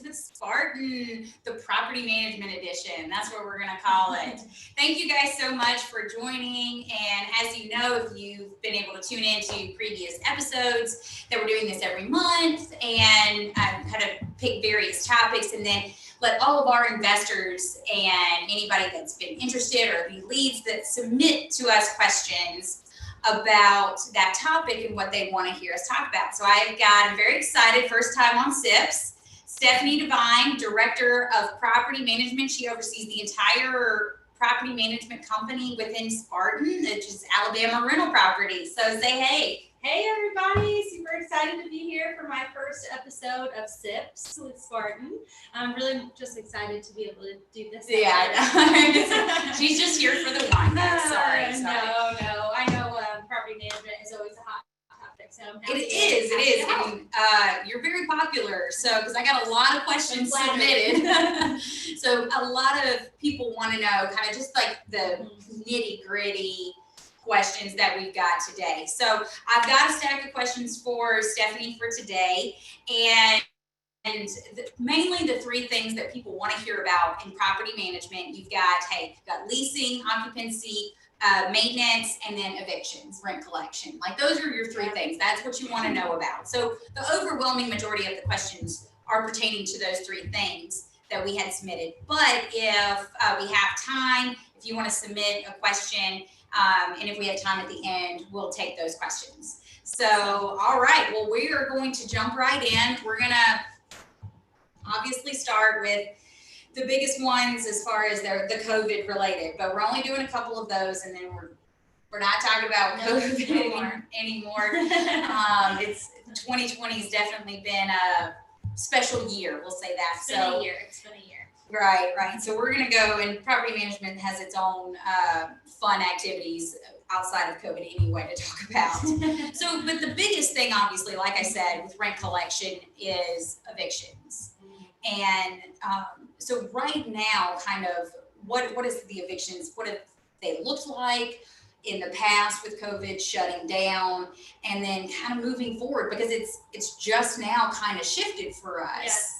with Spartan, the property management edition. That's what we're going to call it. Thank you guys so much for joining. And as you know, if you've been able to tune into previous episodes, that we're doing this every month and kind of pick various topics and then let all of our investors and anybody that's been interested or any leads that submit to us questions about that topic and what they want to hear us talk about. So I'm very excited, first time on SIPs, Stephanie Devine, Director of Property Management. She oversees the entire property management company within Spartan, which is Alabama Rental Properties. So say hey. Hey everybody, super excited to be here for my first episode of SIPs with Spartan. I'm really just excited to be able to do this. Yeah, she's just here for the wine. Sorry. No, I know property management is always a hot topic. So it is. And, you're very popular. So, because I got a lot of questions submitted. So a lot of people want to know kind of just like the nitty gritty questions that we've got today. So I've got a stack of questions for Stephanie for today, and mainly the three things that people want to hear about in property management. You've got leasing, occupancy, maintenance, and then evictions, rent collection. Like those are your three things. That's what you want to know about. So the overwhelming majority of the questions are pertaining to those three things that we had submitted. But if we have time, if you want to submit a question, and if we have time at the end, we'll take those questions. So, all right, well, we are going to jump right in. We're going to obviously start with the biggest ones as far as the COVID related, but we're only doing a couple of those, and then we're not talking about COVID anymore. It's 2020 has definitely been a special year. We'll say that. It's been a year. Right. So we're going to go, and property management has its own fun activities outside of COVID anyway to talk about. So, but the biggest thing, obviously, like I said, with rent collection is evictions. And so right now, kind of, what is the evictions, what have they looked like in the past with COVID shutting down, and then kind of moving forward, because it's just now kind of shifted for us. Yes.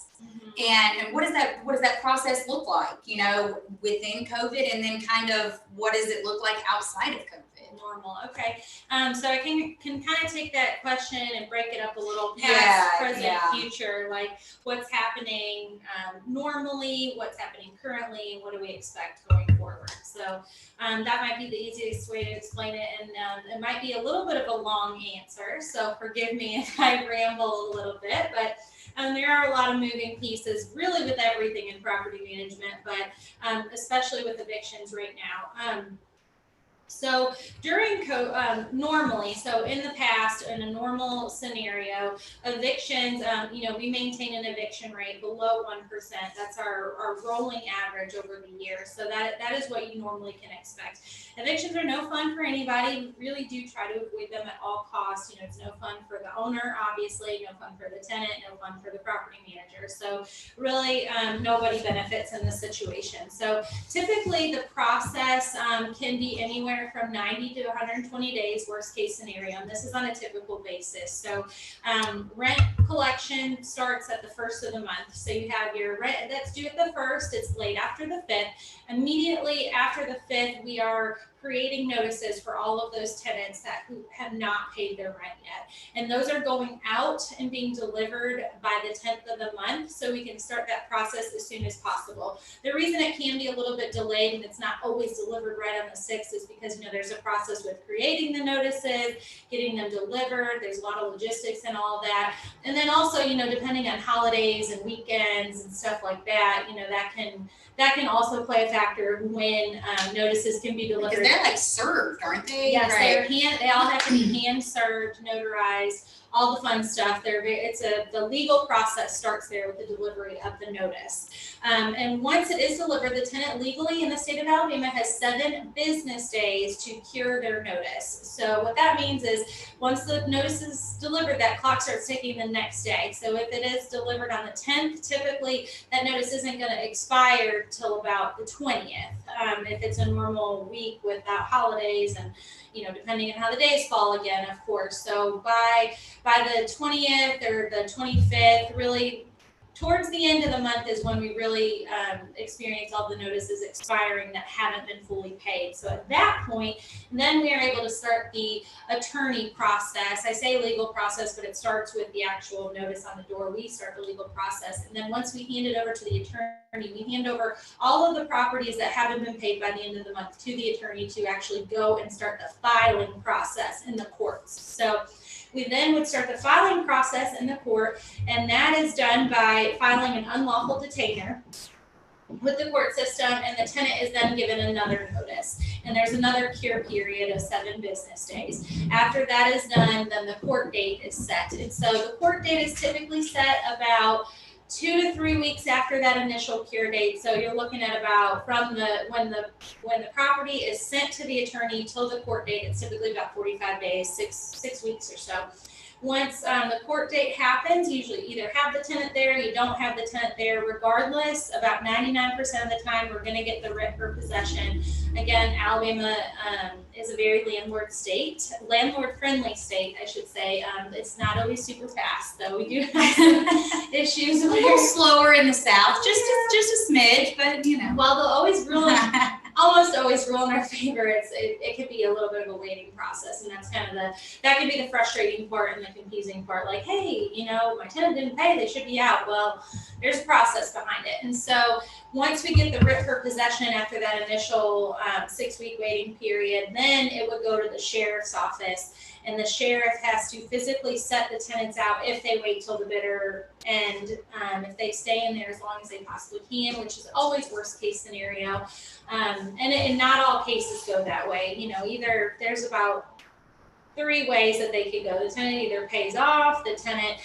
And what does that process look like, within COVID, and then kind of what does it look like outside of COVID? Normal. Okay. So I can kind of take that question and break it up a little past, present, future, like what's happening normally, what's happening currently, and what do we expect going forward. So that might be the easiest way to explain it, and it might be a little bit of a long answer, so forgive me if I ramble a little bit, but there are a lot of moving pieces really with everything in property management, but especially with evictions right now. So during normally, so in the past, in a normal scenario, evictions, we maintain an eviction rate below 1%. That's our rolling average over the year. So that is what you normally can expect. Evictions are no fun for anybody. We really do try to avoid them at all costs. It's no fun for the owner, obviously, no fun for the tenant, no fun for the property manager. So really, nobody benefits in this situation. So typically the process can be anywhere from 90 to 120 days, worst case scenario. And this is on a typical basis. So rent collection starts at the first of the month. So you have your rent that's due at the first, it's late after the 5th. Immediately after the 5th, we are creating notices for all of those tenants who have not paid their rent yet. And those are going out and being delivered by the 10th of the month, so we can start that process as soon as possible. The reason it can be a little bit delayed and it's not always delivered right on the 6th is because, there's a process with creating the notices, getting them delivered. There's a lot of logistics and all of that. And then also, depending on holidays and weekends and stuff like that, that can also play a factor when notices can be delivered. Because they're like served, aren't they? Yes, they all have to be hand served, notarized, all the fun stuff. The legal process starts there with the delivery of the notice. And once it is delivered, the tenant legally in the state of Alabama has 7 business days to cure their notice. So what that means is once the notice is delivered, that clock starts ticking the next day. So if it is delivered on the 10th, typically that notice isn't going to expire till about the 20th. If it's a normal week without holidays and depending on how the days fall again, of course. So by the 20th or the 25th, really towards the end of the month is when we really experience all the notices expiring that haven't been fully paid. So at that point, then we are able to start the attorney process. I say legal process, but it starts with the actual notice on the door. We start the legal process. And then once we hand it over to the attorney, we hand over all of the properties that haven't been paid by the end of the month to the attorney to actually go and start the filing process in the courts. So we then would start the filing process in the court, and that is done by filing an unlawful detainer with the court system, and the tenant is then given another notice. And there's another cure period of 7 business days. After that is done, then the court date is set. And so the court date is typically set about 2 to 3 weeks after that initial cure date. So you're looking at about from when the property is sent to the attorney till the court date, it's typically about 45 days, six weeks or so. Once the court date happens, you usually either have the tenant there, you don't have the tenant there. Regardless, about 99% of the time, we're going to get the writ for possession. Again, Alabama is a very landlord-friendly state, I should say. It's not always super fast, though. We do have some issues. A little slower in the South, just a smidge, but you know. Well, they'll always rule. Almost always rule in our favor. It could be a little bit of a waiting process, and that's kind of that could be the frustrating part and the confusing part. Like, hey, my tenant didn't pay, they should be out. Well, there's a process behind it, and so once we get the writ for possession after that initial 6-week waiting period, then it would go to the sheriff's office, and the sheriff has to physically set the tenants out if they wait till the bitter end, if they stay in there as long as they possibly can, which is always worst case scenario. And not all cases go that way. Either there's about 3 ways that they could go. The tenant either pays off, the tenant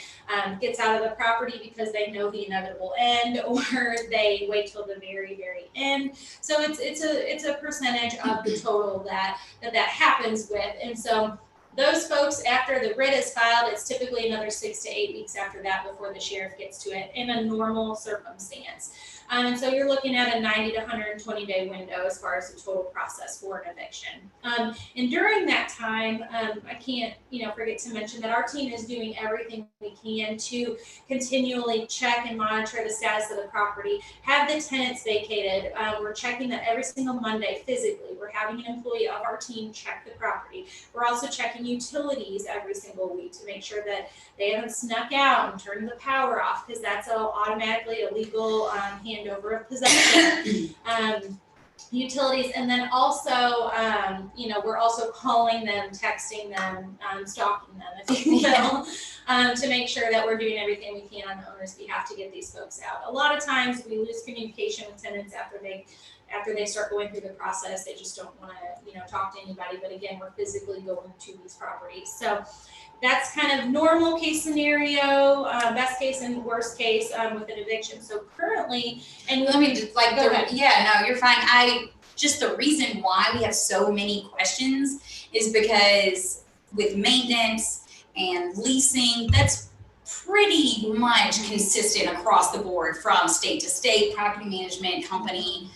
gets out of the property because they know the inevitable end, or they wait till the very, very end. So it's a percentage of the total that happens with. And so those folks, after the writ is filed, it's typically another 6 to 8 weeks after that before the sheriff gets to it in a normal circumstance. And so you're looking at a 90 to 120 day window as far as the total process for an eviction. And during that time, I can't forget to mention that our team is doing everything we can to continually check and monitor the status of the property, have the tenants vacated. We're checking that every single Monday physically. We're having an employee of our team check the property. We're also checking utilities every single week to make sure that they haven't snuck out and turned the power off, because that's automatically a legal handover of possession. Utilities, and then also, we're also calling them, texting them, stalking them, if you will, to make sure that we're doing everything we can on the owner's behalf to get these folks out. A lot of times we lose communication with tenants after they start going through the process. They just don't want to, talk to anybody. But again, we're physically going to these properties. So that's kind of normal case scenario, best case and worst case with an eviction. So currently, and let me just you're fine. Just the reason why we have so many questions is because with maintenance and leasing, that's pretty much consistent across the board from state to state, property management company,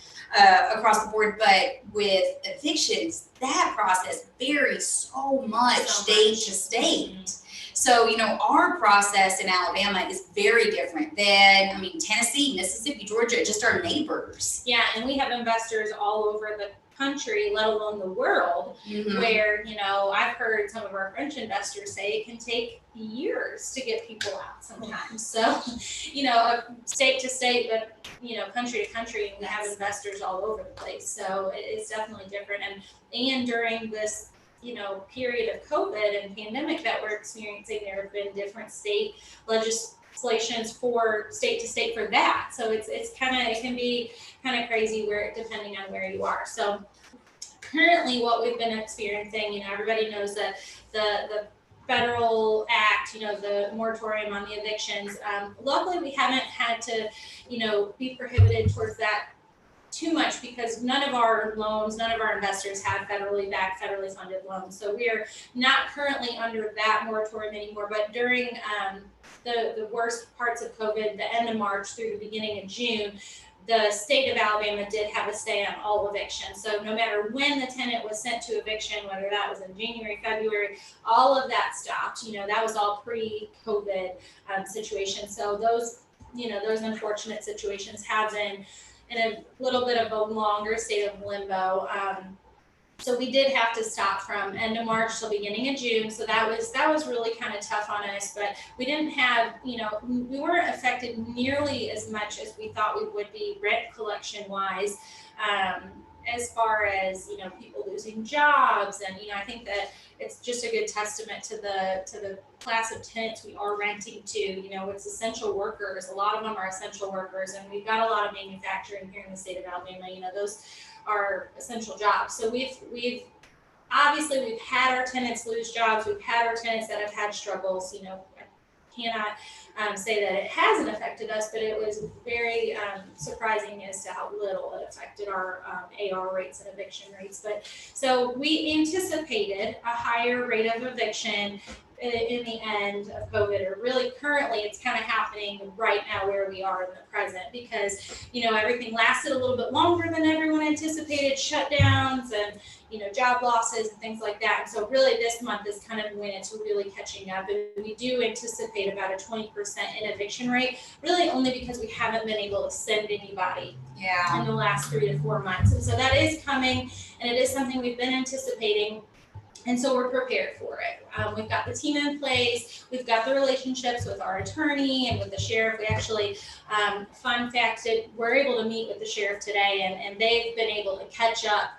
across the board. But with evictions, that process varies so much state to state. Mm-hmm. So, our process in Alabama is very different than, Tennessee, Mississippi, Georgia, just our neighbors. Yeah, and we have investors all over the country, let alone the world, mm-hmm. where, I've heard some of our French investors say it can take years to get people out sometimes. So, state to state, but, country to country, we have investors all over the place. So it's definitely different. And during this, period of COVID and pandemic that we're experiencing, there have been different state legislations for state to state for that. So it can be kind of crazy depending on where you are. So currently what we've been experiencing, everybody knows that the federal act, the moratorium on the evictions, luckily we haven't had to, be prohibited towards that too much, because none of our investors have federally backed, federally funded loans. So we are not currently under that moratorium anymore. But during the worst parts of COVID, the end of March through the beginning of June, the state of Alabama did have a stay on all evictions. So no matter when the tenant was sent to eviction, whether that was in January, February, all of that stopped. That was all pre-COVID situation. So those those unfortunate situations have been in a little bit of a longer state of limbo. So we did have to stop from end of March till beginning of June. So that was really kind of tough on us, but we didn't have, we weren't affected nearly as much as we thought we would be rent collection wise. As far as, people losing jobs. And, I think that it's just a good testament to the class of tenants we are renting to. It's essential workers. A lot of them are essential workers, and we've got a lot of manufacturing here in the state of Alabama. Those are essential jobs. So we've obviously we've had our tenants lose jobs. We've had our tenants that have had struggles. I cannot say that it hasn't affected us, but it was very surprising as to how little it affected our AR rates and eviction rates. But so we anticipated a higher rate of eviction in the end of COVID, or really currently it's kind of happening right now where we are in the present, because everything lasted a little bit longer than everyone anticipated, shutdowns and job losses and things like that. And so really this month is kind of when it's really catching up, and we do anticipate about a 20% in eviction rate, really only because we haven't been able to send anybody in the last 3 to 4 months. And so that is coming, and it is something we've been anticipating. And so we're prepared for it. We've got the team in place. We've got the relationships with our attorney and with the sheriff. We actually, fun fact, we're able to meet with the sheriff today, and they've been able to catch up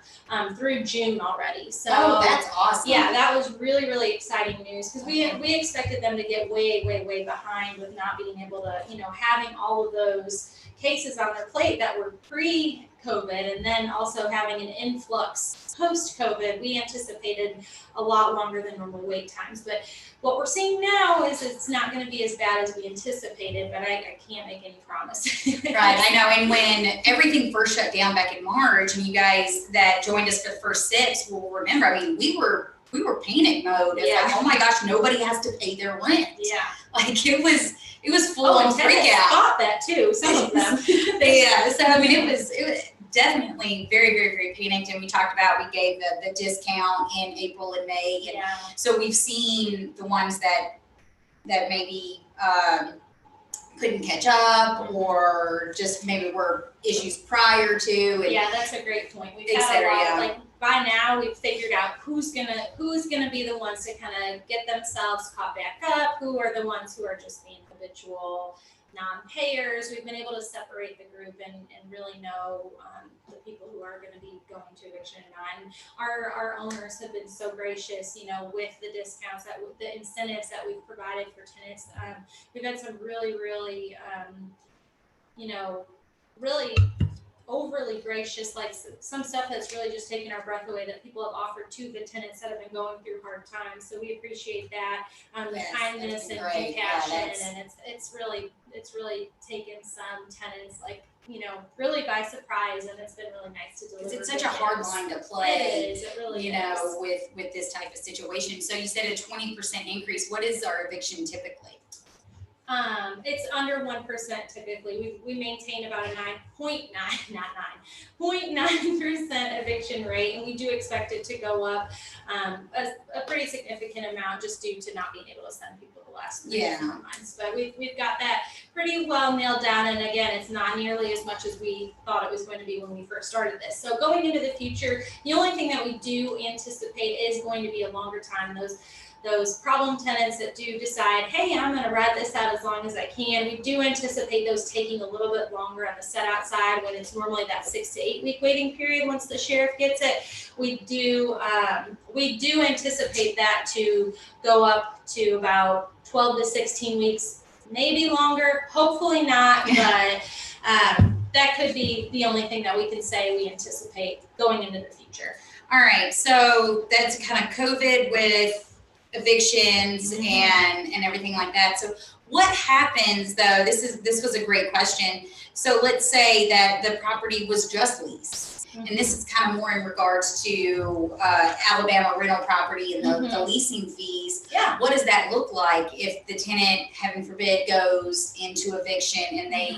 through June already. So that's awesome. Yeah, that was really, really exciting news, because we expected them to get way, way, way behind with not being able to, having all of those cases on their plate that were pre-COVID, and then also having an influx post-COVID. We anticipated a lot longer than normal wait times, but what we're seeing now is it's not going to be as bad as we anticipated, but I can't make any promises. Right, I know. And when everything first shut down back in March, and you guys that joined us for the first SIPs will remember, I mean, we were panic mode. It's like, oh my gosh, nobody has to pay their rent. Yeah. Like it was full on freak out. Thought that too, some of them. Yeah, so I mean, it was definitely very, very, very panicked. And we talked about, we gave the discount in April and May. And so we've seen the ones that maybe couldn't catch up, or just maybe were issues prior to. And yeah, that's a great point. We've had a lot, like by now we've figured out who's gonna be the ones to kind of get themselves caught back up, who are the ones who are just being habitual non-payers. We've been able to separate the group and really know the people who are going to be going to eviction and not. And our owners have been so gracious, with the discounts, with the incentives that we've provided for tenants. We've had some really, really, really overly gracious, like some stuff that's really just taken our breath away that people have offered to the tenants that have been going through hard times. So we appreciate that, the kindness and compassion, and it's really taken some tenants really by surprise, and it's been really nice to deliver. It's such a hard line to play. It is. It really is. With this type of situation. So you said a 20% increase. What is our eviction typically? It's under 1% typically. We maintain about a 0.9% eviction rate, and we do expect it to go up a pretty significant amount, just due to not being able to send people the last 3 to 4 months. But we've got that pretty well nailed down, and again, it's not nearly as much as we thought it was going to be when we first started this. So going into the future, the only thing that we do anticipate is going to be a longer time. Those problem tenants that do decide, hey, I'm going to ride this out as long as I can. We do anticipate those taking a little bit longer on the set outside, when it's normally that 6 to 8 week waiting period. Once the sheriff gets it, we do anticipate that to go up to about 12 to 16 weeks, maybe longer. Hopefully not, but that could be the only thing that we can say we anticipate going into the future. All right, so that's kind of COVID with evictions and everything like that. So what happens though, this was a great question. So let's say that the property was just leased, and this is kind of more in regards to Alabama rental property and the leasing fees. Yeah. What does that look like if the tenant, heaven forbid, goes into eviction and they,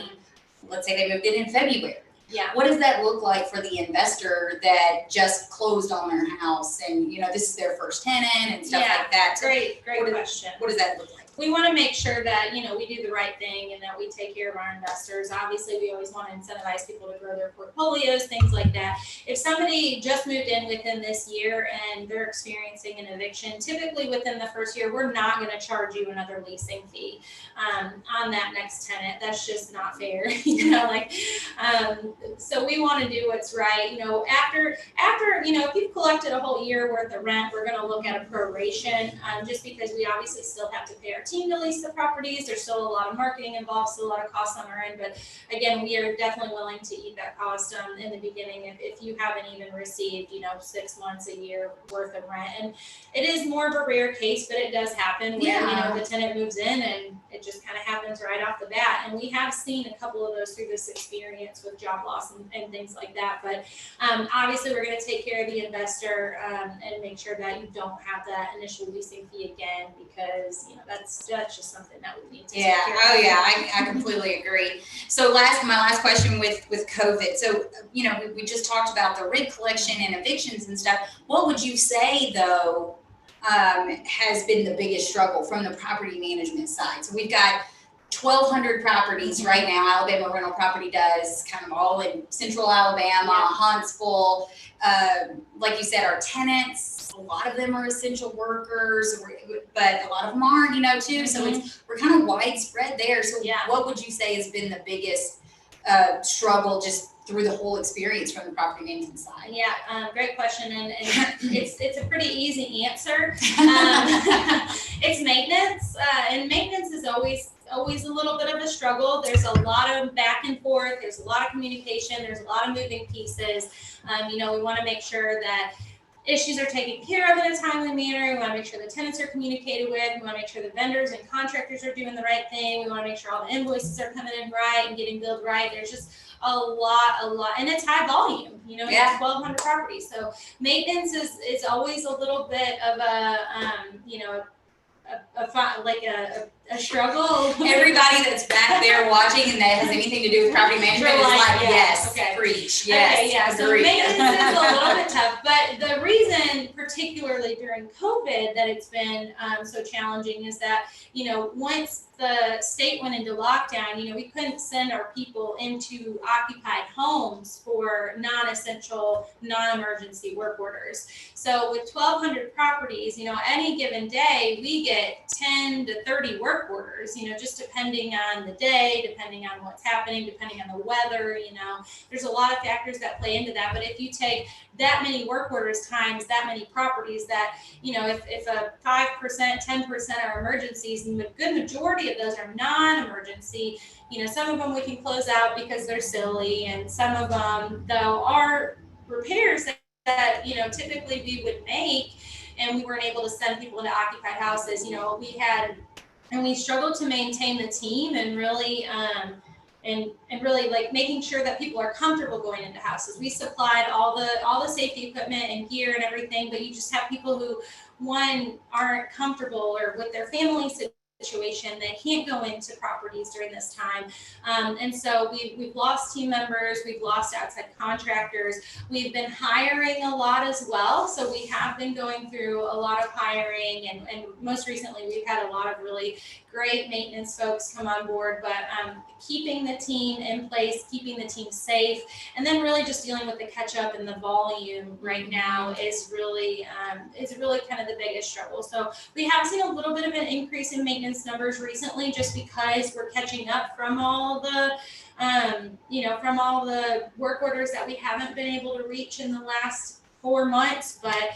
let's say they moved in February? Yeah. What does that look like for the investor that just closed on their house, and this is their first tenant and stuff like that? So great question. What does that look like? we want to make sure that, we do the right thing and that we take care of our investors. Obviously, we always want to incentivize people to grow their portfolios, things like that. If somebody just moved in within this year and they're experiencing an eviction, typically within the first year, we're not going to charge you another leasing fee on that next tenant. That's just not fair. So we want to do what's right. After if you've collected a whole year worth of rent, we're going to look at a proration, just because we obviously still have to pay our team to lease the properties. There's still a lot of marketing involved, still a lot of costs on our end, but again, we are definitely willing to eat that cost in the beginning if you haven't even received 6 months, a year worth of rent. And it is more of a rare case, but it does happen where the tenant moves in and it just kind of happens right off the bat. And we have seen a couple of those through this experience with job loss and things like that. But obviously, we're going to take care of the investor and make sure that you don't have that initial leasing fee again, because that's just something that we need to take care of. I completely agree. So my last question with COVID. So we just talked about the rent collection and evictions and stuff. What would you say though has been the biggest struggle from the property management side? So we've got 1,200 properties right now. Alabama Rental Property does, kind of all in central Alabama, Huntsville. Like you said, our tenants, a lot of them are essential workers, but a lot of them aren't, too. So we're kind of widespread there. So what would you say has been the biggest struggle just through the whole experience from the property management side? Yeah, great question, and it's a pretty easy answer. It's maintenance, and maintenance is always a little bit of a struggle. There's a lot of back and forth. There's a lot of communication. There's a lot of moving pieces. We want to make sure that issues are taken care of in a timely manner. We want to make sure the tenants are communicated with. We want to make sure the vendors and contractors are doing the right thing. We want to make sure all the invoices are coming in right and getting billed right. There's just a lot, and it's high volume. It's 1,200 properties. So maintenance is always a little bit of a struggle. Everybody that's back there watching and that has anything to do with property management is like, yes, preach, yes. Okay, yeah. So maintenance is a little bit tough, but the reason, particularly during COVID, that it's been so challenging is that once the state went into lockdown, we couldn't send our people into occupied homes for non-essential, non-emergency work orders. So with 1,200 properties, any given day, we get 10 to 30 work orders, just depending on the day, depending on what's happening, depending on the weather, there's a lot of factors that play into that. But if you take that many work orders times that many properties, that, if a 5%, 10% are emergencies, and the good majority of those are non-emergency, some of them we can close out because they're silly, and some of them, though, are repairs that typically we would make, and we weren't able to send people into occupied houses. We struggled to maintain the team and really and really like making sure that people are comfortable going into houses. We supplied all the safety equipment and gear and everything, but you just have people who, one, aren't comfortable or with their family situation, they can't go into properties during this time. And so we've lost team members, we've lost outside contractors, we've been hiring a lot as well. So we have been going through a lot of hiring, and most recently we've had a lot of really great maintenance folks come on board, but keeping the team in place, keeping the team safe, and then really just dealing with the catch up and the volume right now is really kind of the biggest struggle. So we have seen a little bit of an increase in maintenance numbers recently, just because we're catching up from all the from all the work orders that we haven't been able to reach in the last 4 months, but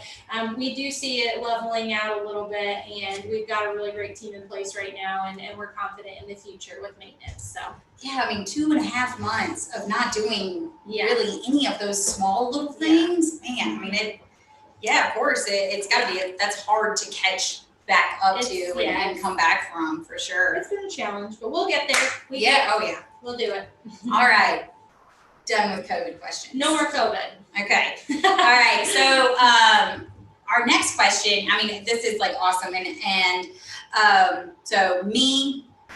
we do see it leveling out a little bit, and we've got a really great team in place right now, and we're confident in the future with maintenance. So yeah, I mean, 2.5 months of not doing really any of those small little things, man, I mean, of course, it's got to be, that's hard to catch back up to and come back from, for sure. It's been a challenge, but we'll get there. We'll do it. All right. Done with COVID questions. No more COVID. Okay. All right. So our next question, I mean, this is like awesome. And so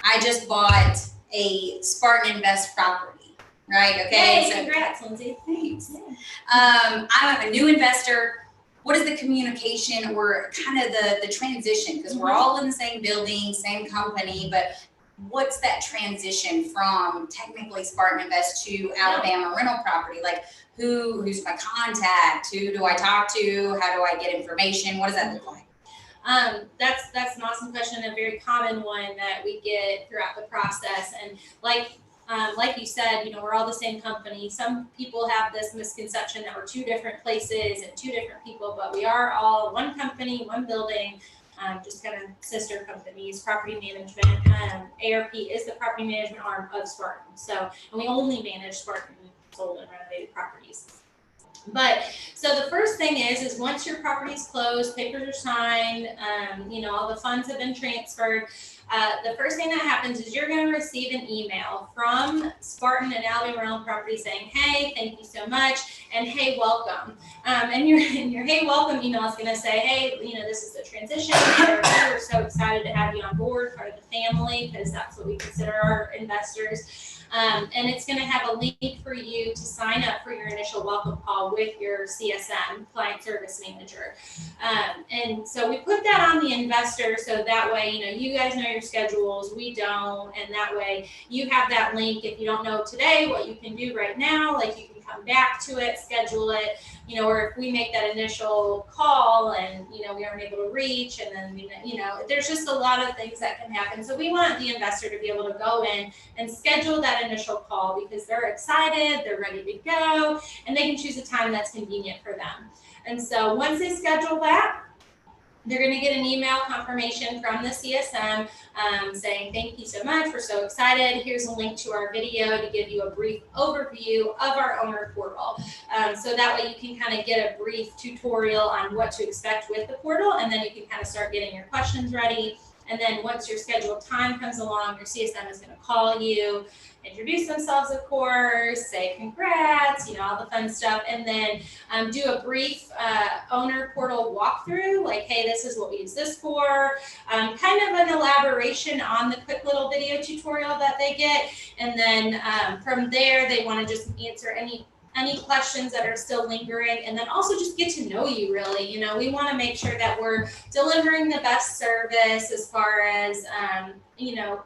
I just bought a Spartan Invest property, right? Okay. Yay, congrats, Lindsay. Thanks. I'm a new investor. what is the communication or kind of the transition? Because we're all in the same building, same company, but what's that transition from technically Spartan Invest to Alabama rental property? Like who's my contact? Who do I talk to? How do I get information? What does that look like? That's an awesome question, a very common one that we get throughout the process. And like you said, we're all the same company. Some people have this misconception that we're two different places and two different people, but we are all one company, one building, just kind of sister companies, property management. ARP is the property management arm of Spartan. So, and we only manage Spartan sold and renovated properties. But so the first thing is once your property is closed, papers are signed, all the funds have been transferred. The first thing that happens is you're going to receive an email from Spartan and Alabama Rental Property saying, hey, thank you so much, and hey, welcome. And your hey, welcome email is going to say, hey, this is the transition. We're so excited to have you on board, part of the family, because that's what we consider our investors. And it's going to have a link for you to sign up for your initial welcome call with your CSM, Client Service Manager. And so we put that on the investor so that way, you guys know your schedules, we don't, and that way you have that link. If you don't know today what you can do right now, like you can come back to it, schedule it, or if we make that initial call and, we aren't able to reach, and then, there's just a lot of things that can happen. So we want the investor to be able to go in and schedule that initial call because they're excited, they're ready to go, and they can choose a time that's convenient for them. And so once they schedule that, they're going to get an email confirmation from the CSM saying, thank you so much, we're so excited. Here's a link to our video to give you a brief overview of our owner portal. So that way you can kind of get a brief tutorial on what to expect with the portal, and then you can kind of start getting your questions ready. And then once your scheduled time comes along, your CSM is going to call you, introduce themselves, of course, say congrats, all the fun stuff, and then do a brief owner portal walkthrough, like, hey, this is what we use this for, kind of an elaboration on the quick little video tutorial that they get. And then from there, they want to just answer any questions that are still lingering, and then also just get to know you really. We want to make sure that we're delivering the best service as far as,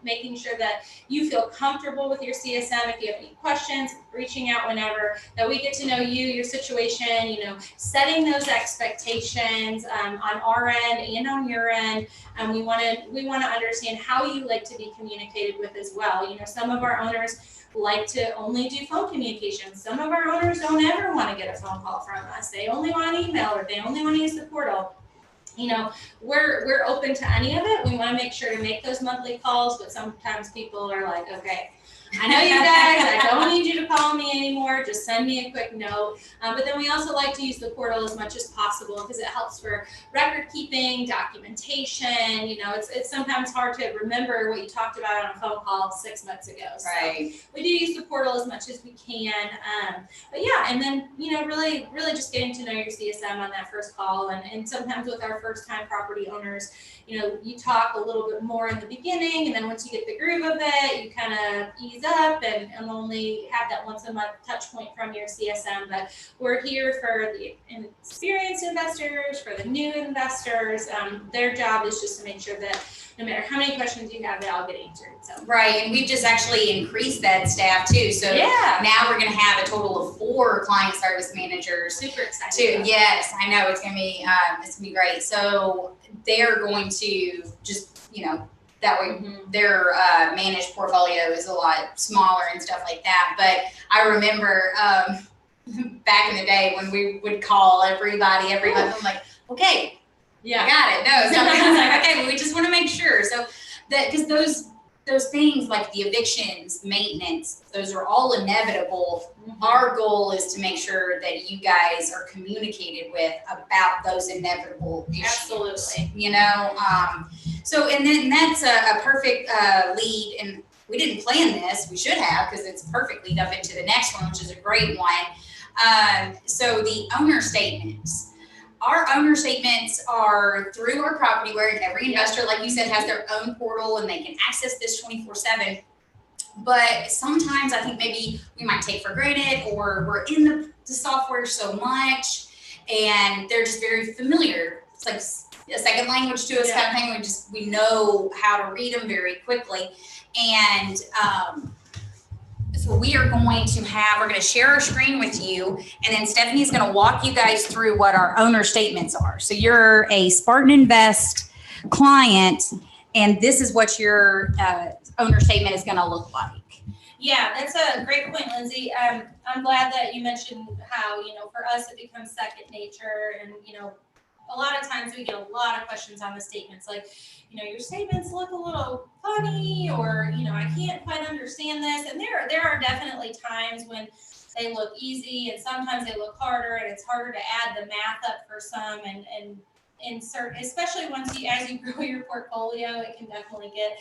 making sure that you feel comfortable with your CSM. If you have any questions, reaching out whenever, that we get to know you, your situation, setting those expectations on our end and on your end. We want to understand how you like to be communicated with as well. Some of our owners like to only do phone communication. Some of our owners don't ever want to get a phone call from us. They only want an email, or they only want to use the portal. We're open to any of it. We want to make sure to make those monthly calls, but sometimes people are like, okay, I know you guys, I don't need you to call me anymore, just send me a quick note. But then we also like to use the portal as much as possible because it helps for record keeping, documentation. It's sometimes hard to remember what you talked about on a phone call 6 months ago. So right. We do use the portal as much as we can. But yeah, and then, really just getting to know your CSM on that first call. And sometimes with our first time property owners, you talk a little bit more in the beginning, and then once you get the groove of it, you kind of ease up and only have that once a month touch point from your CSM. But we're here for the experienced investors, for the new investors. Their job is just to make sure that no matter how many questions you have, they all get answered. So right, and we've just actually increased that staff too. So yeah, now we're going to have a total of 4 client service managers. Super excited too. Yes, I know it's going to be great. So they're going to just that way their managed portfolio is a lot smaller and stuff like that. But I remember back in the day when we would call everybody every month, I'm like, okay, yeah, I got it. No, so I was like, okay, well, we just want to make sure. So that, because those things like the evictions, maintenance, those are all inevitable. Our goal is to make sure that you guys are communicated with about those inevitable issues. Absolutely. So, and then that's a perfect lead, and we didn't plan this, we should have, because it's perfect lead up into the next one, which is a great one. So the owner statements. Our owner statements are through our property, where every investor, like you said, has their own portal and they can access this 24/7. But sometimes I think maybe we might take for granted, or we're in the software so much and they're just very familiar. It's like a second language to us kind of thing. We know how to read them very quickly. And so we're going to share our screen with you, and then Stephanie's going to walk you guys through what our owner statements are. So you're a Spartan Invest client, and this is what your owner statement is going to look like. Yeah, that's a great point, Lindsay. I'm glad that you mentioned how, for us it becomes second nature, and, a lot of times we get a lot of questions on the statements, like, your statements look a little funny, or, I can't quite understand this. And there are definitely times when they look easy, and sometimes they look harder, and it's harder to add the math up for some, and insert, especially as you grow your portfolio, it can definitely get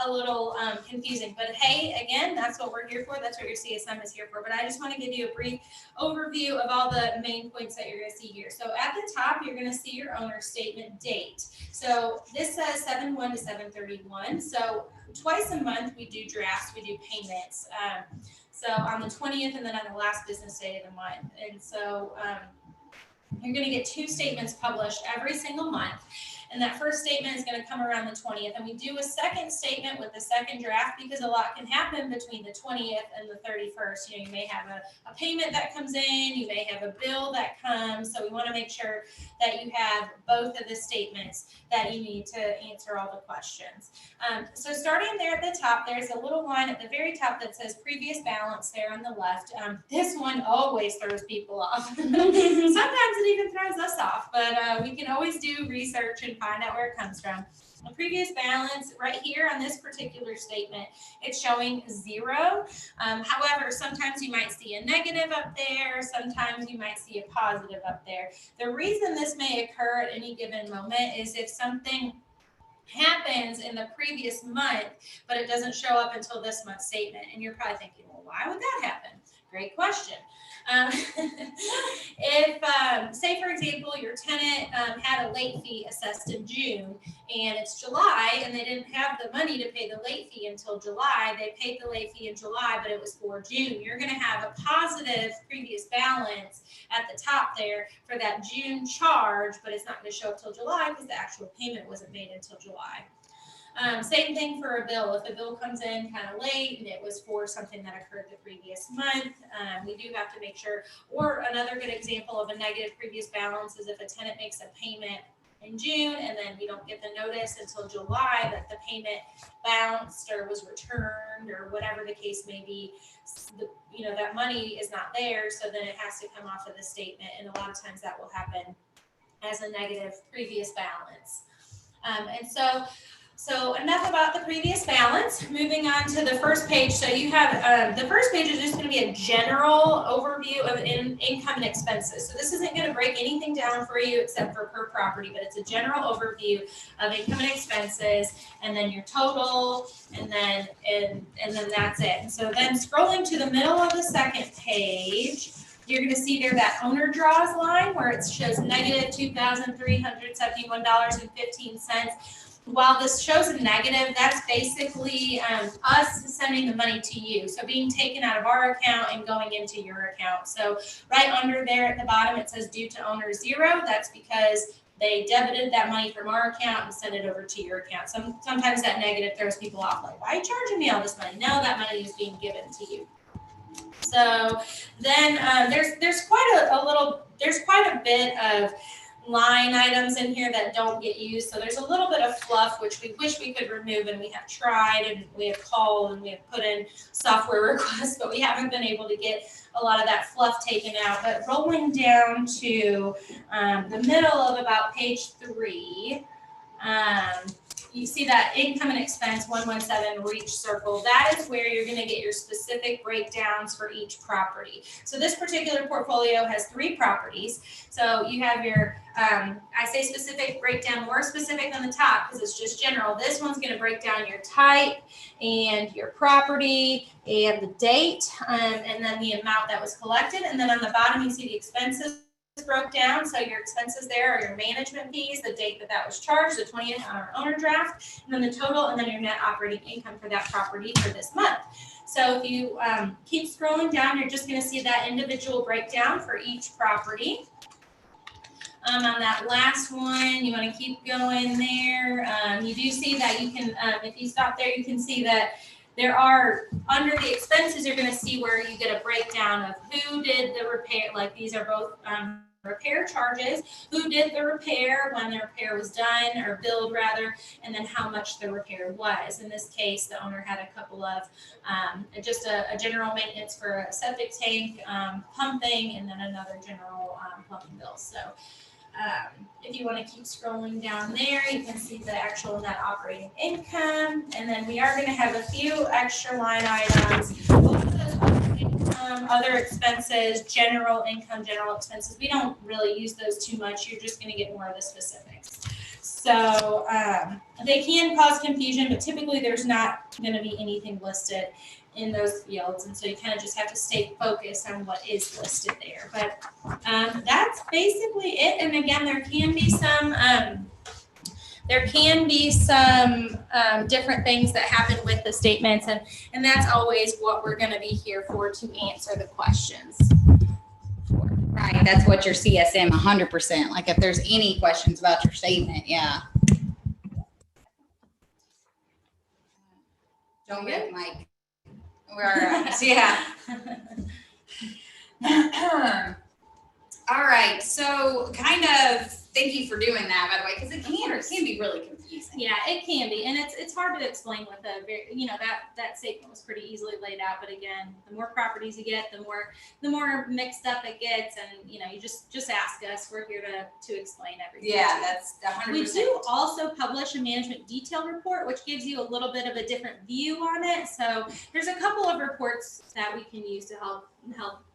a little confusing. But hey, again, that's what we're here for. That's what your CSM is here for. But I just want to give you a brief overview of all the main points that you're going to see here. So at the top, you're going to see your owner statement date. So this says 7/1 to 7/31. So twice a month we do drafts, we do payments. So on the 20th and then on the last business day of the month. And so you're going to get 2 statements published every single month. And that first statement is going to come around the 20th. And we do a second statement with the second draft because a lot can happen between the 20th and the 31st. You may have a payment that comes in, you may have a bill that comes. So we want to make sure that you have both of the statements that you need to answer all the questions. So starting there at the top, there's a little line at the very top that says previous balance there on the left. This one always throws people off. Sometimes it even throws us off, but we can always do research and find out where it comes from. The previous balance right here on this particular statement, it's showing 0. However, sometimes you might see a negative up there. Sometimes you might see a positive up there. The reason this may occur at any given moment is if something happens in the previous month, but it doesn't show up until this month's statement. And you're probably thinking, well, why would that happen? Great question. If, say, for example, your tenant had a late fee assessed in June, and it's July, and they didn't have the money to pay the late fee until July, they paid the late fee in July, but it was for June. You're going to have a positive previous balance at the top there for that June charge, but it's not going to show up till July because the actual payment wasn't made until July. Same thing for a bill. If a bill comes in kind of late and it was for something that occurred the previous month, we do have to make sure. Or another good example of a negative previous balance is if a tenant makes a payment in June and then we don't get the notice until July that the payment bounced or was returned or whatever the case may be, that money is not there, so then it has to come off of the statement, and a lot of times that will happen as a negative previous balance. So enough about the previous balance. Moving on to the first page. So you have, the first page is just going to be a general overview of income and expenses. So this isn't going to break anything down for you except for per property, but it's a general overview of income and expenses, and then your total, and then that's it. And so then scrolling to the middle of the second page, you're going to see there that owner draws line where it shows negative $2,371.15. While this shows a negative, that's basically us sending the money to you. So being taken out of our account and going into your account. So right under there at the bottom, it says due to owner 0. That's because they debited that money from our account and sent it over to your account. Sometimes that negative throws people off, like, why are you charging me all this money? No, that money is being given to you. So then there's quite a bit of line items in here that don't get used. So there's a little bit of fluff, which we wish we could remove, and we have tried, and we have called, and we have put in software requests, but we haven't been able to get a lot of that fluff taken out. But rolling down to the middle of about page 3, you see that income and expense 117 reach circle. That is where you're going to get your specific breakdowns for each property. So this particular portfolio has 3 properties. So you have your, I say specific breakdown, more specific on the top because it's just general. This one's going to break down your type and your property and the date, and then the amount that was collected. And then on the bottom, you see the expenses broke down. So your expenses there are your management fees, the date that was charged, the 20th on our owner draft, and then the total, and then your net operating income for that property for this month. So if you keep scrolling down, you're just going to see that individual breakdown for each property. On that last one, you want to keep going there. You do see that you can, if you stop there, you can see that there are, under the expenses, you're going to see where you get a breakdown of who did the repair. Like these are both repair charges, who did the repair, when the repair was done, or billed rather, and then how much the repair was. In this case, the owner had a couple of, just a general maintenance for a septic tank, pumping, and then another general plumbing bill. So if you want to keep scrolling down there, you can see the actual net operating income. And then we are going to have a few extra line items. Other expenses, general income, general expenses. We don't really use those too much. You're just going to get more of the specifics. So they can cause confusion, but typically there's not going to be anything listed in those fields, and so you kind of just have to stay focused on what is listed there. But that's basically it. And again, there can be some different things that happen with the statements, and that's always what we're going to be here for, to answer the questions. Right, that's what your CSM 100%. Like if there's any questions about your statement, yeah. Don't move, Mike. Yeah. All right, so kind of thank you for doing that, by the way, because it can be really confusing. Yeah, it can be, and it's hard to explain with a very, that statement was pretty easily laid out. But again, the more properties you get, the more mixed up it gets, and you just ask us. We're here to explain everything. Yeah, that's 100%. We do also publish a management detail report, which gives you a little bit of a different view on it. So there's a couple of reports that we can use to help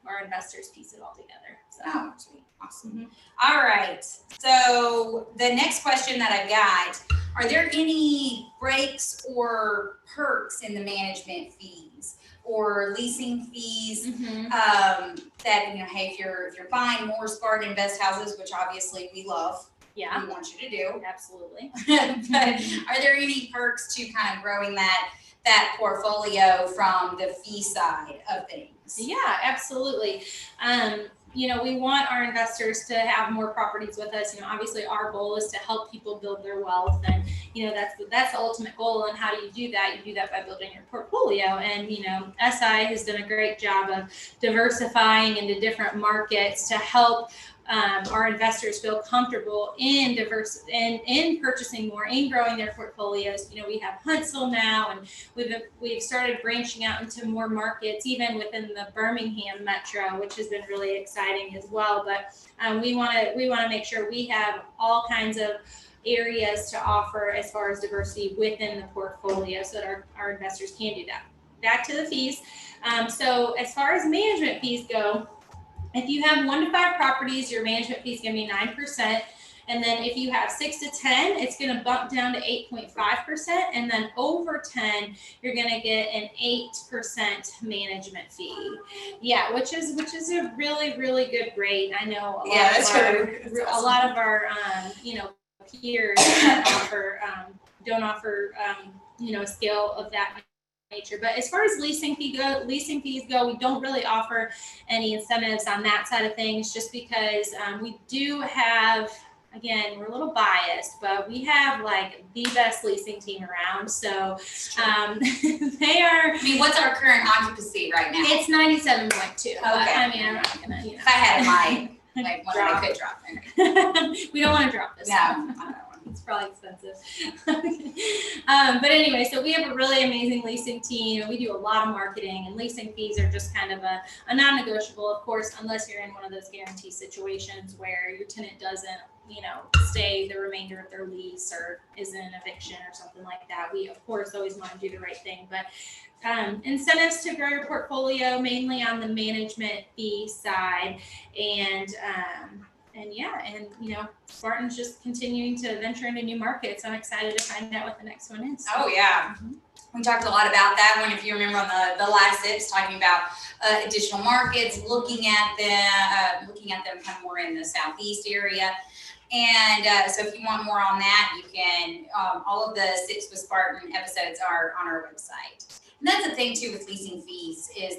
our investors piece it all together. So. Oh, sweet. Awesome. Mm-hmm. All right. So the next question that I've got, are there any breaks or perks in the management fees or leasing fees that, hey, if you're buying more Spartan Invest houses, which obviously we love, we want you to do. Absolutely. But are there any perks to kind of growing that portfolio from the fee side of things? Yeah, absolutely. We want our investors to have more properties with us. Obviously our goal is to help people build their wealth, and that's the ultimate goal. And how do you do that? You do that by building your portfolio. And SI has done a great job of diversifying into different markets to help our investors feel comfortable in purchasing more and growing their portfolios. We have Huntsville now, and we've started branching out into more markets, even within the Birmingham metro, which has been really exciting as well. But we want to make sure we have all kinds of areas to offer as far as diversity within the portfolio, so that our investors can do that. Back to the fees. So as far as management fees go, if you have 1 to 5 properties, your management fee is going to be 9%. And then if you have 6 to 10, it's going to bump down to 8.5%. And then over 10, you're going to get an 8% management fee. Yeah, which is a really, really good rate. I know a lot of our peers don't offer a scale of that nature. But as far as leasing fees go, we don't really offer any incentives on that side of things, just because we do have, again, we're a little biased, but we have like the best leasing team around. So they are. What's our current occupancy right now? It's 97.2. Okay. I'm not gonna. If I had a mic, I could drop there. We don't want to drop this. No. It's probably expensive. But anyway, so we have a really amazing leasing team. We do a lot of marketing, and leasing fees are just kind of a non-negotiable, of course, unless you're in one of those guarantee situations where your tenant doesn't, stay the remainder of their lease or is in an eviction or something like that. We, of course, always want to do the right thing. But incentives to grow your portfolio, mainly on the management fee side. And Spartan's just continuing to venture into new markets. I'm excited to find out what the next one is. Oh yeah. Mm-hmm. We talked a lot about that if you remember on the last tips, talking about additional markets, looking at them kind of more in the southeast area. And so if you want more on that, you can, all of the Sips with Spartan episodes are on our website. And that's the thing too with leasing fees, is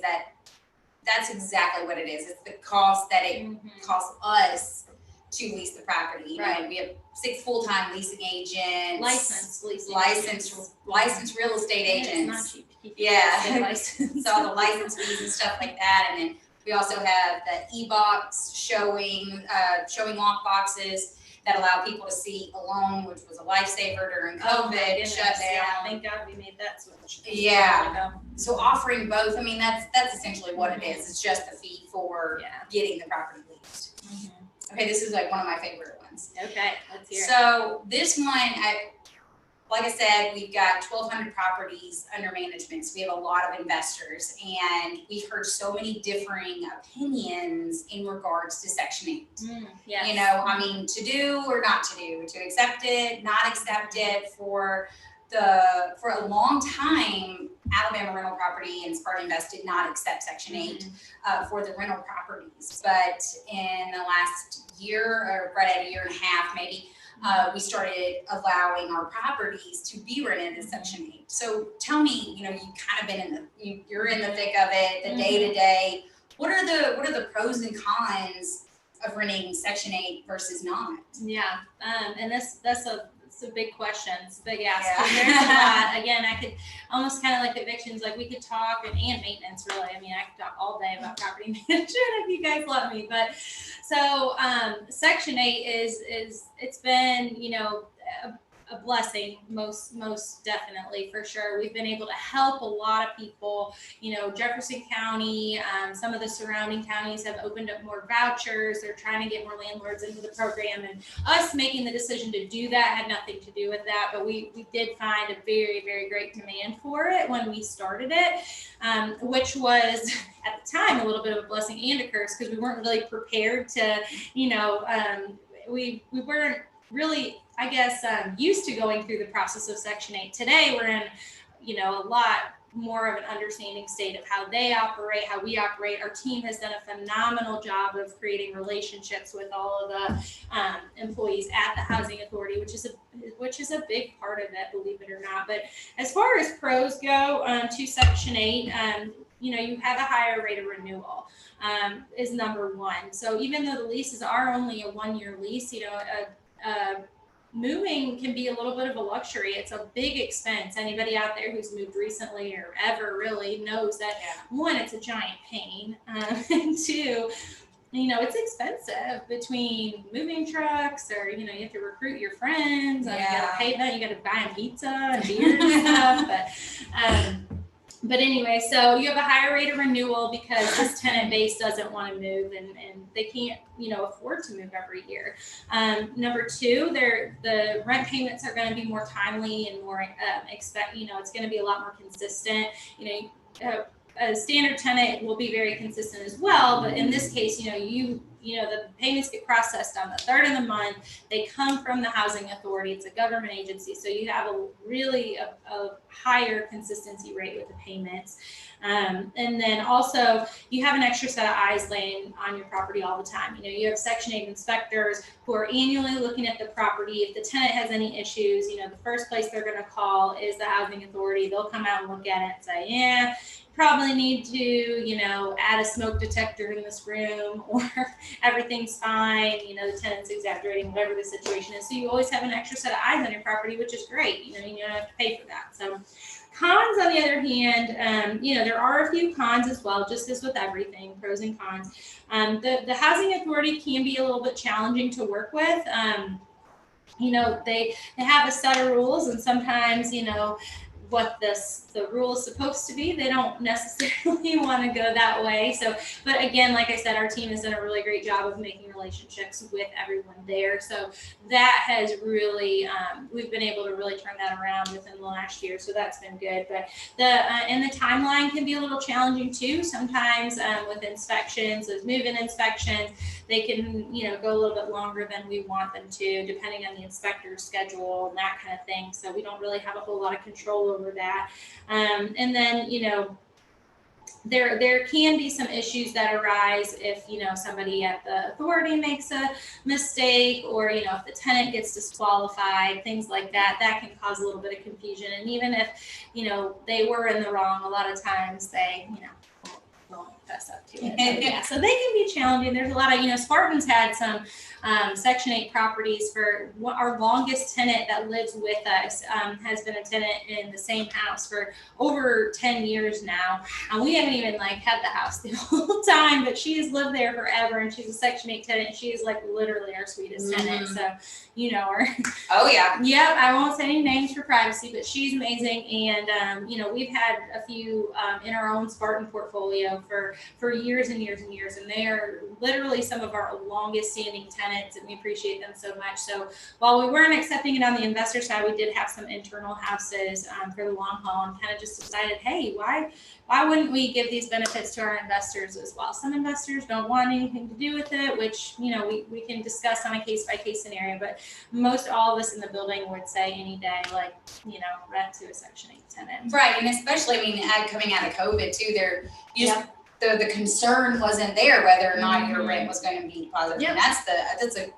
that's exactly what it is. It's the cost that it costs us to lease the property. You know, Right. we have 6 full-time leasing agents, licensed real estate agents. It's not cheap to keep Yeah. license. So all the license fees and stuff like that, and then we also have the e-box showing lock boxes that allow people to see a loan, which was a lifesaver during COVID shutdown. Yeah, thank God we made that switch. Yeah. So offering both, I mean, that's essentially what it is. It's just the fee for getting the property leased. Mm-hmm. Okay, this is like one of my favorite ones. Okay, let's hear it. So this one, like I said, we've got 1,200 properties under management. So we have a lot of investors, and we've heard so many differing opinions in regards to Section 8. Yes. You know, I mean, to do or not to do, to accept it, not accept it. For a long time, Alabama Rental Property and Spartan Invest did not accept Section 8 for the rental properties. But in the last year, or right at a year and a half, maybe, we started allowing our properties to be rented as Section 8. So tell me, you know, you've kind of been you're in the thick of it, the day to day. What are the pros and cons of renting Section 8 versus not? Yeah, and that's a big question. It's a big ask. Yeah. There's a lot. Again, I could almost kind of like evictions, like we could talk and maintenance really. I mean, I could talk all day about property management if you guys let me. But so Section 8 is it's been, you know, a blessing, most definitely, for sure. We've been able to help a lot of people. You know, Jefferson County, some of the surrounding counties have opened up more vouchers. They're trying to get more landlords into the program, and us making the decision to do that had nothing to do with that. But we did find a very, very great demand for it when we started it, which was at the time a little bit of a blessing and a curse, because we weren't really prepared to, you know, we weren't really, I guess, used to going through the process of Section 8. Today, we're in, you know, a lot more of an understanding state of how they operate, how we operate. Our team has done a phenomenal job of creating relationships with all of the employees at the Housing Authority, which is a big part of it, believe it or not. But as far as pros go to Section 8, you know, you have a higher rate of renewal, is number one. So even though the leases are only a 1-year lease, you know, moving can be a little bit of a luxury. It's a big expense. Anybody out there who's moved recently or ever really knows that, one, it's a giant pain, and two, you know, it's expensive between moving trucks, or, you know, you have to recruit your friends, and you got to pay them, you got to buy them pizza and beer and stuff. But anyway, so you have a higher rate of renewal because this tenant base doesn't want to move, and they can't, you know, afford to move every year. Number two, the rent payments are going to be more timely and more you know, it's going to be a lot more consistent. You know, a standard tenant will be very consistent as well, but in this case, you know, the payments get processed on the 3rd of the month. They come from the Housing Authority. It's a government agency, so you have a really a higher consistency rate with the payments. And then also you have an extra set of eyes laying on your property all the time. You know, you have Section 8 inspectors who are annually looking at the property. If the tenant has any issues, you know, the first place they're going to call is the Housing Authority. They'll come out and look at it and say, yeah, probably need to, you know, add a smoke detector in this room, or everything's fine, you know, the tenant's exaggerating, whatever the situation is. So you always have an extra set of eyes on your property, which is great. You know, you don't have to pay for that. So cons, on the other hand, you know, there are a few cons as well, just as with everything, pros and cons. The Housing Authority can be a little bit challenging to work with. You know, they have a set of rules, and sometimes, you know, what the rule is supposed to be, they don't necessarily want to go that way. So, but again, like I said, our team has done a really great job of making relationships with everyone there. So that has really, we've been able to really turn that around within the last year. So that's been good. But and the timeline can be a little challenging too. Sometimes with inspections, those move-in inspections, they can, you know, go a little bit longer than we want them to, depending on the inspector's schedule and that kind of thing. So we don't really have a whole lot of control over that. And then, you know, there can be some issues that arise if, you know, somebody at the authority makes a mistake, or, you know, if the tenant gets disqualified, things like that, that can cause a little bit of confusion. And even if, you know, they were in the wrong, a lot of times they, you know, fess up to it. But yeah, so they can be challenging. There's a lot of, Spartan's had some Section 8 properties. For our longest tenant that lives with us has been a tenant in the same house for over 10 years now. And we haven't even had the house the whole time, but she has lived there forever, and she's a Section 8 tenant. She is literally our sweetest tenant. So you know her. Oh yeah. Yep. I won't say any names for privacy, but she's amazing. And we've had a few in our own Spartan portfolio for years and years and years, and they are literally some of our longest standing tenants, and we appreciate them so much. So while we weren't accepting it on the investor side, we did have some internal houses for the long haul, and kind of just decided, hey, why wouldn't we give these benefits to our investors as well? Some investors don't want anything to do with it, which, we can discuss on a case-by-case scenario, but most all of us in the building would say any day, rent to a Section 8 tenant. Right, and especially, coming out of COVID too, the concern wasn't there whether or not your rent was going to be positive. And that's a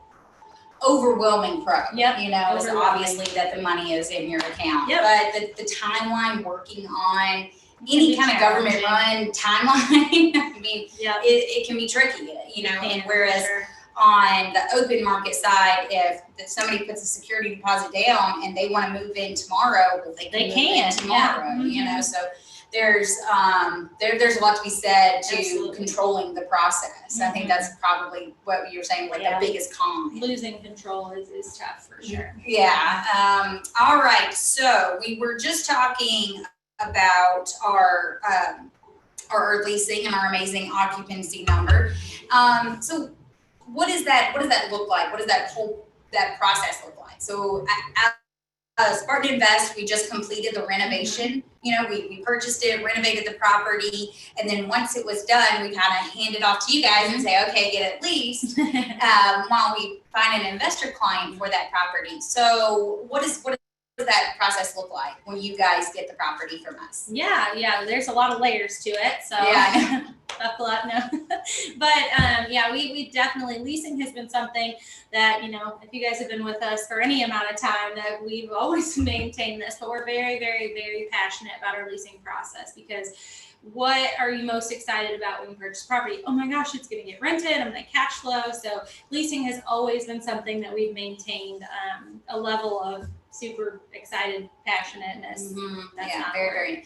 overwhelming pro. Is obviously that the money is in your account. But the timeline working on any kind of government run timeline, it can be tricky, and whereas on the open market side, if somebody puts a security deposit down and they want to move in tomorrow, well, they can move in tomorrow, so there's a lot to be said to controlling the process. I think that's probably what you're saying, the biggest con. Losing control is tough for sure. Yeah. All right. So we were just talking about our leasing and our amazing occupancy number. So what does that look like? What does that process look like? So at Spartan Invest, we just completed the renovation. We purchased it, renovated the property, and then once it was done, we kind of hand it off to you guys and say, okay, get it leased, while we find an investor client for that property. So what does that process look like when you guys get the property from us? Yeah, there's a lot of layers to it, so buckle up. No. But we definitely, leasing has been something that, if you guys have been with us for any amount of time, that we've always maintained this, but we're very, very, very passionate about our leasing process, because what are you most excited about when you purchase property? Oh my gosh, it's going to get rented. I'm going to cash flow. So leasing has always been something that we've maintained a level of super excited passionateness. Very, very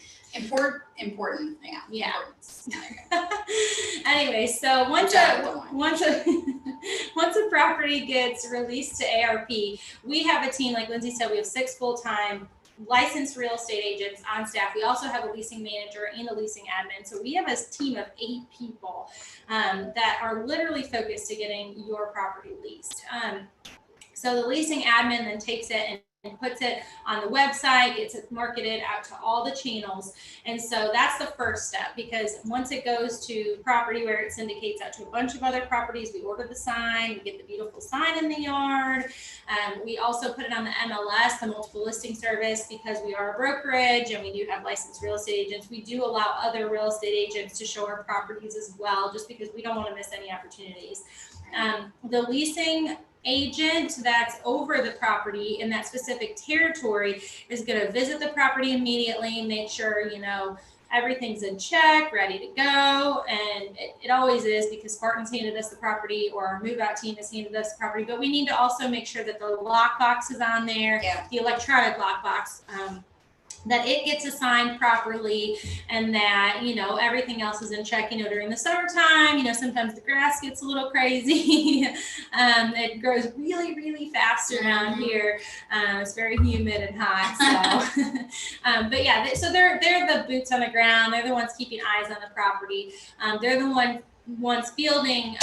important. Yeah. Anyway, so once a property gets released to ARP, we have a team, like Lindsay said, we have 6 full-time licensed real estate agents on staff. We also have a leasing manager and a leasing admin. So we have a team of 8 people that are literally focused to getting your property leased. So the leasing admin then takes it and puts it on the website, gets it marketed out to all the channels. And so that's the first step, because once it goes to property where it syndicates out to a bunch of other properties, we order the sign, we get the beautiful sign in the yard. We also put it on the MLS, the multiple listing service, because we are a brokerage and we do have licensed real estate agents. We do allow other real estate agents to show our properties as well, just because we don't want to miss any opportunities. The leasing agent that's over the property in that specific territory is going to visit the property immediately, make sure, everything's in check, ready to go. And it always is, because Spartan's handed us the property, or our move out team has handed us the property, but we need to also make sure that the lockbox is on there, the electronic lockbox, that it gets assigned properly, and that, everything else is in check. During the summertime, sometimes the grass gets a little crazy. It grows really, really fast around here. It's very humid and hot. So, but yeah, so they're the boots on the ground. They're the ones keeping eyes on the property. They're the ones fielding.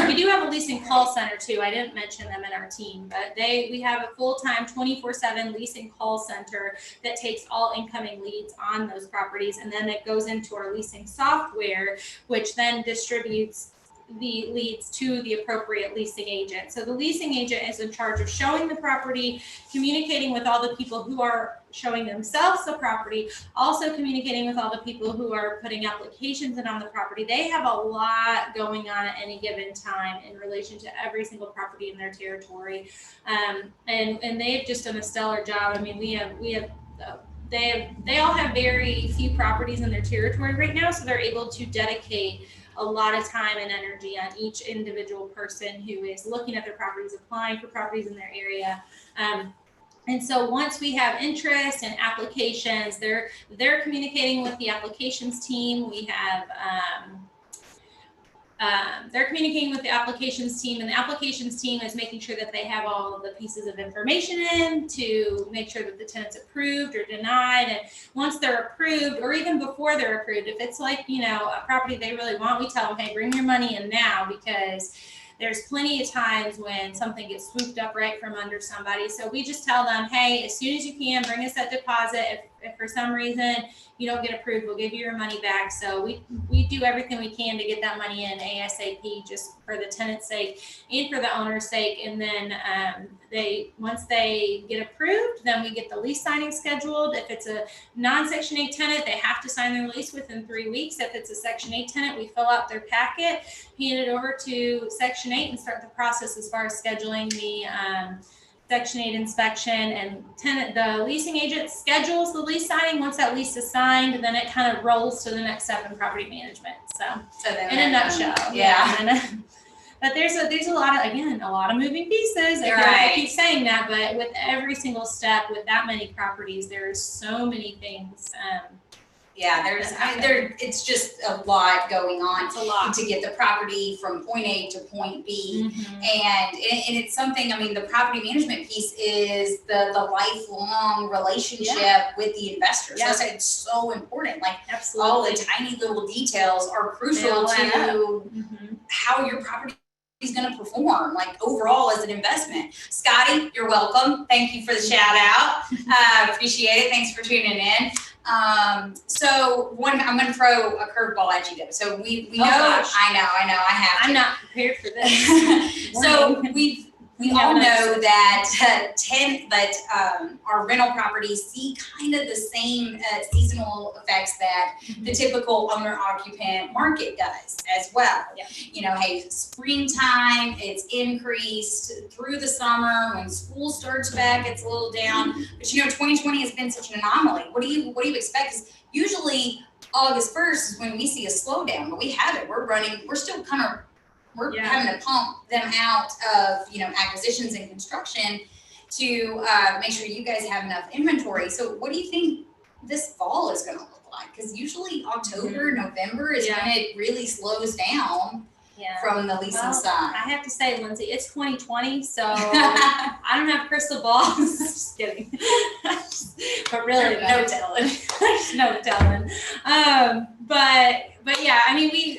We do have a leasing call center too. I didn't mention them in our team, but we have a full-time 24/7 leasing call center that takes all incoming leads on those properties, and then it goes into our leasing software, which then distributes the leads to the appropriate leasing agent. So the leasing agent is in charge of showing the property, communicating with all the people who are showing themselves the property, also communicating with all the people who are putting applications in on the property. They have a lot going on at any given time in relation to every single property in their territory. And they've just done a stellar job. They all have very few properties in their territory right now, so they're able to dedicate a lot of time and energy on each individual person who is looking at their properties, applying for properties in their area. And so once we have interest and applications, they're communicating with the applications team. We have they're communicating with the applications team, and the applications team is making sure that they have all of the pieces of information in to make sure that the tenant's approved or denied. And once they're approved, or even before they're approved, if it's like, you know, a property they really want, we tell them, hey, bring your money in now, because there's plenty of times when something gets swooped up right from under somebody. So we just tell them, hey, as soon as you can, bring us that deposit. If for some reason you don't get approved, we'll give you your money back. So we do everything we can to get that money in ASAP, just for the tenant's sake and for the owner's sake. And then once they get approved, then we get the lease signing scheduled. If it's a non-Section 8 tenant, they have to sign their lease within 3 weeks. If it's a Section 8 tenant, we fill out their packet, hand it over to Section 8, and start the process as far as scheduling the Section 8 inspection. And the leasing agent schedules the lease signing. Once that lease is signed, then it kind of rolls to the next step in property management. So in a nutshell, yeah. But there's a lot of moving pieces. I keep saying that, but with every single step, with that many properties, there's so many things. It's just a lot going on. It's a lot to get the property from point A to point B. And it's something, I mean, the property management piece is the lifelong relationship with the investor. So it's so important. Like, absolutely, all the tiny little details are crucial to how your property is going to perform, like, overall as an investment. Scotty, you're welcome. Thank you for the shout out. Appreciate it. Thanks for tuning in. So I'm going to throw a curveball at you, though. So we know, gosh. I have to. I'm not prepared for this. So we all know that our rental properties see kind of the same seasonal effects that the typical owner-occupant market does as well. Yeah. You know, hey, springtime, it's increased through the summer. When school starts back, it's a little down. But you know, 2020 has been such an anomaly. What do you expect? Because usually August 1st is when we see a slowdown, but we haven't. We're still kind of having to pump them out of, you know, acquisitions and construction to make sure you guys have enough inventory. So what do you think this fall is going to look like? Because usually October, November is when it really slows down from the leasing side. I have to say, Lindsay, it's 2020, so I don't have crystal balls. Just kidding. But really, no telling. No telling. But yeah, I mean,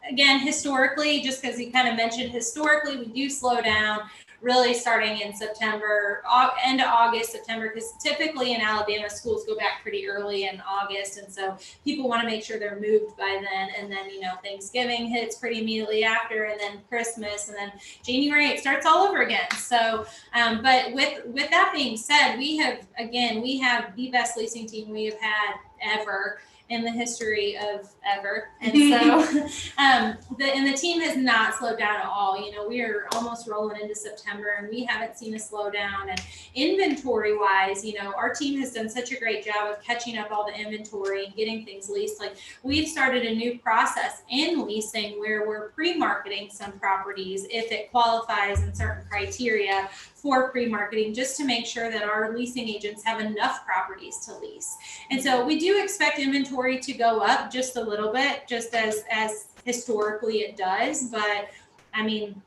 again, historically, just because you kind of mentioned historically, we do slow down really starting in September, end of August, September, because typically in Alabama, schools go back pretty early in August. And so people want to make sure they're moved by then. And then, you know, Thanksgiving hits pretty immediately after, and then Christmas, and then January, it starts all over again. So, but with that being said, we have the best leasing team we have had ever in the history of ever. And so the team has not slowed down at all. You know, we are almost rolling into September, and we haven't seen a slowdown. And inventory wise, you know, our team has done such a great job of catching up all the inventory and getting things leased. Like, we've started a new process in leasing where we're pre-marketing some properties if it qualifies in certain criteria for pre-marketing, just to make sure that our leasing agents have enough properties to lease. And so we do expect inventory to go up just a little bit, just as historically it does. But I mean,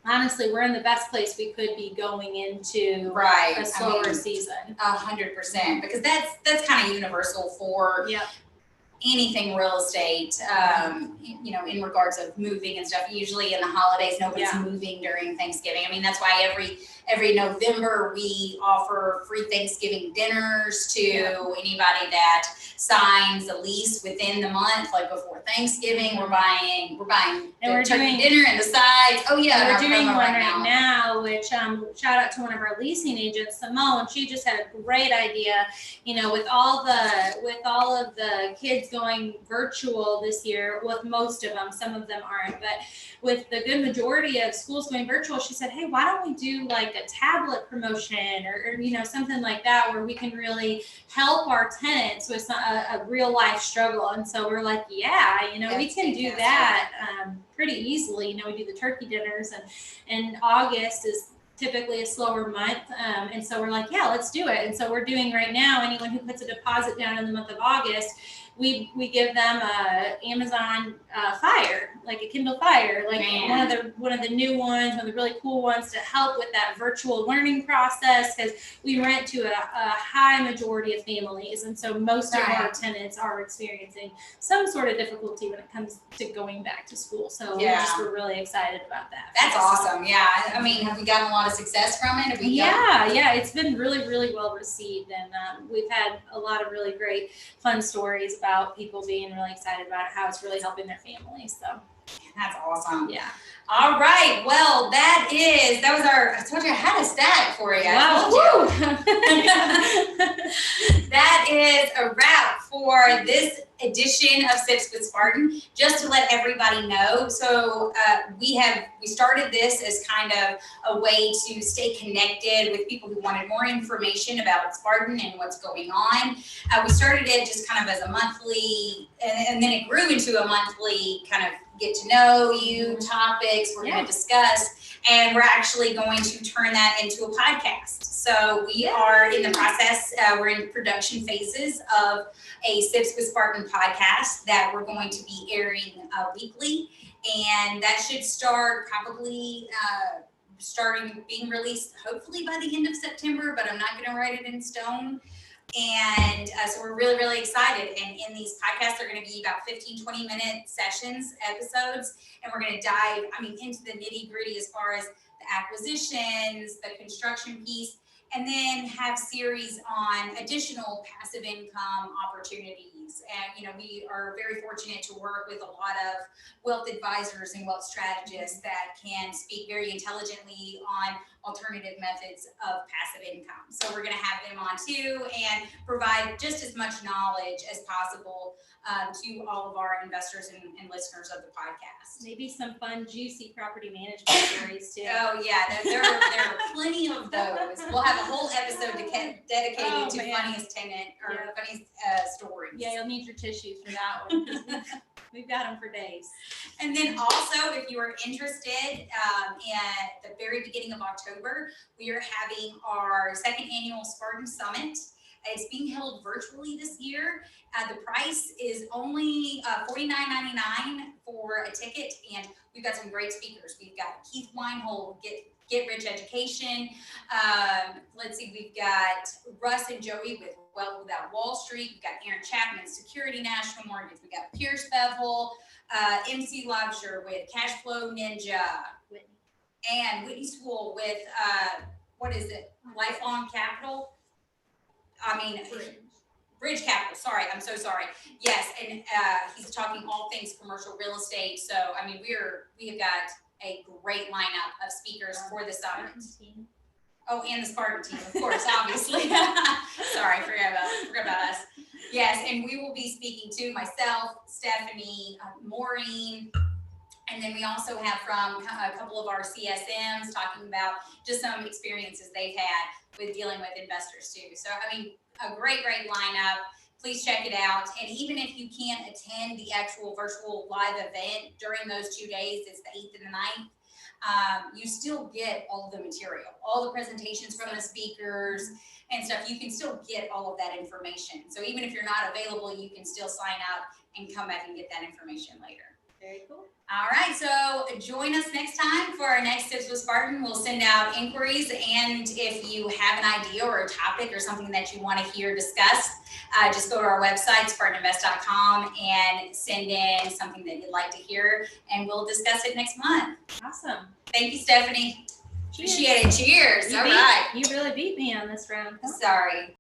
honestly, we're in the best place we could be going into a slower season. 100%, because that's kind of universal for anything real estate, you know, in regards of moving and stuff. Usually in the holidays, nobody's moving during Thanksgiving. I mean, that's why every November we offer free Thanksgiving dinners to anybody that signs a lease within the month, like before Thanksgiving. We're buying the turkey dinner and the sides. Oh yeah, we're doing one right now well, which shout out to one of our leasing agents, Simone. She just had a great idea, with all of the kids going virtual this year, with most of them, some of them aren't, but with the good majority of schools going virtual, she said, hey, why don't we do like a tablet promotion or something like that, where we can really help our tenants with a real life struggle. And so we're like, yeah, we can do that pretty easily. We do the turkey dinners, and August is typically a slower month. And so we're like, yeah, let's do it. And so we're doing right now, anyone who puts a deposit down in the month of August, we give them a Amazon Fire, like a Kindle Fire, like one of the new ones, one of the really cool ones to help with that virtual learning process, because we rent to a high majority of families, and so most of our tenants are experiencing some sort of difficulty when it comes to going back to school. So we're really excited about that. That's awesome. Yeah, I mean, have we gotten a lot of success from it? Yeah, it's been really, really well received, and we've had a lot of really great fun stories about people being really excited about it, how it's really helping their families. So that's awesome. Yeah. All right. Well, that was I told you I had a stat for you. Wow. That is a wrap for this edition of Sips with Spartan. Just to let everybody know, so we started this as kind of a way to stay connected with people who wanted more information about Spartan and what's going on. We started it just kind of as a monthly, and then it grew into a monthly kind of get to know you topics we're going to discuss, and we're actually going to turn that into a podcast. So we are in the process, we're in production phases of a Sips with Spartan podcast that we're going to be airing weekly, and that should start probably being released hopefully by the end of September, but I'm not going to write it in stone. And so we're really, really excited. And in these podcasts, they're going to be about 15-20 minute episodes, and we're going to dive, into the nitty gritty as far as the acquisitions, the construction piece, and then have series on additional passive income opportunities. And, we are very fortunate to work with a lot of wealth advisors and wealth strategists that can speak very intelligently on alternative methods of passive income. So we're going to have them on too, and provide just as much knowledge as possible to all of our investors and listeners of the podcast. Maybe some fun, juicy property management stories too. Oh yeah, there are plenty of those. We'll have a whole episode dedicated to funniest tenant or funniest stories. Yeah, you'll need your tissues for that one, because we've got them for days. And then also, if you are interested, at the very beginning of October, we are having our second annual Spartan Summit. It's being held virtually this year. The price is only $49.99 for a ticket, and we've got some great speakers. We've got Keith Weinhold, Get Rich Education. Let's see, we've got Russ and Joey with Wealth Without Wall Street. We've got Aaron Chapman, Security National Mortgage. We've got Pierce Bevel, MC Lobster with Cash Flow Ninja, and Whitney School with, Lifelong Capital. Bridge Capital. Sorry, I'm so sorry. Yes, and he's talking all things commercial real estate. So, we have got a great lineup of speakers for the summit. Oh, and the Spartan team, of course, obviously. Sorry, forgot about us. Yes, and we will be speaking to myself, Stephanie, Maureen, and then we also have from a couple of our CSMs talking about just some experiences they've had with dealing with investors too. So, a great lineup. Please check it out. And even if you can't attend the actual virtual live event during those 2 days, it's the 8th and the 9th, you still get all of the material, all the presentations from the speakers and stuff. You can still get all of that information. So even if you're not available, you can still sign up and come back and get that information later. Very cool. All right, so join us next time for our next Tips with Spartan. We'll send out inquiries, and if you have an idea or a topic or something that you want to hear discussed, just go to our website, spartaninvest.com, and send in something that you'd like to hear, and we'll discuss it next month. Awesome. Thank you, Stephanie. Cheers. Appreciate it. Cheers. You All right. You really beat me on this round. Sorry.